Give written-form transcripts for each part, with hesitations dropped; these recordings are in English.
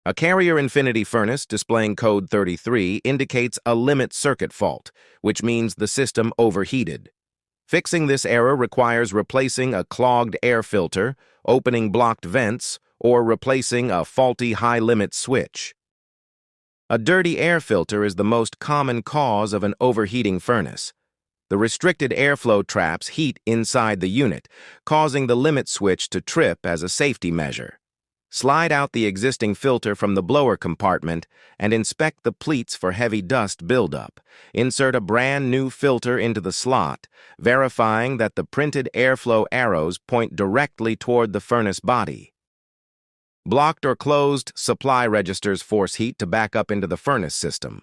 A carrier infinity furnace displaying code 33 indicates a limit circuit fault, which means the system overheated. Fixing this error requires replacing a clogged air filter, opening blocked vents, or replacing a faulty high-limit switch. A dirty air filter is the most common cause of an overheating furnace. The restricted airflow traps heat inside the unit, causing the limit switch to trip as a safety measure. Slide out the existing filter from the blower compartment and inspect the pleats for heavy dust buildup. Insert a brand new filter into the slot, verifying that the printed airflow arrows point directly toward the furnace body. Blocked or closed supply registers force heat to back up into the furnace system.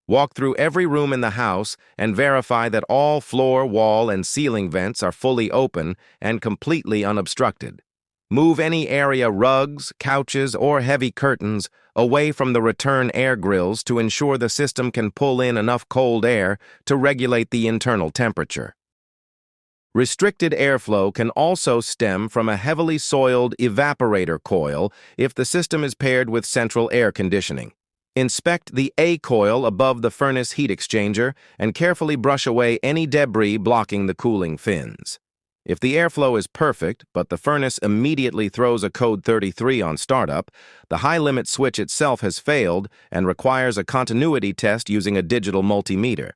Walk through every room in the house and verify that all floor, wall, and ceiling vents are fully open and completely unobstructed. Move any area rugs, couches, or heavy curtains away from the return air grills to ensure the system can pull in enough cold air to regulate the internal temperature. Restricted airflow can also stem from a heavily soiled evaporator coil if the system is paired with central air conditioning. Inspect the A coil above the furnace heat exchanger and carefully brush away any debris blocking the cooling fins. If the airflow is perfect, but the furnace immediately throws a code 33 on startup, the high-limit switch itself has failed and requires a continuity test using a digital multimeter.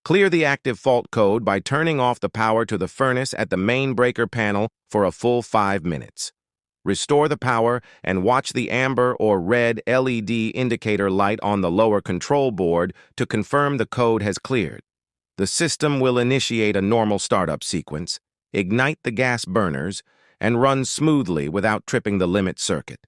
Clear the active fault code by turning off the power to the furnace at the main breaker panel for a full 5 minutes. Restore the power and watch the amber or red LED indicator light on the lower control board to confirm the code has cleared. The system will initiate a normal startup sequence, ignite the gas burners, and run smoothly without tripping the limit circuit.